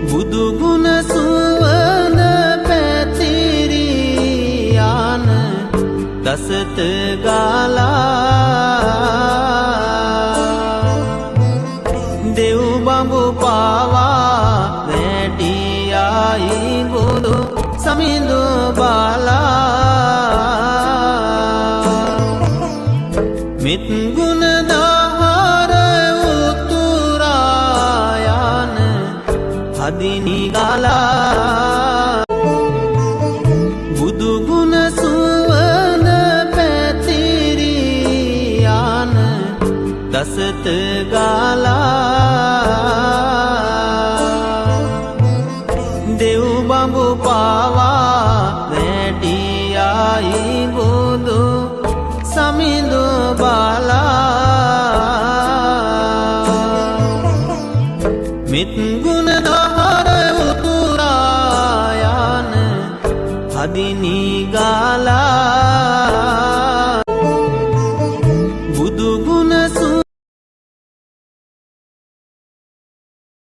බුදු ගුණ සුවඳ පැතිරී යන දසත ගාලා දෙව් බඹු පාවා වැටියයි ගොඩ සමිඳු බාලා මිත් ගුණ දහර උතුරා යන හදිනි ගාලා බුදු ගුණ සුවඳ පැතිරී යන දසත ගාලා දෙව් බඹු පාවා වැටියයි ගොඩ සමිඳු බාලා මිත් ගුණ දහර උතුරා යන හදිනි ගාලා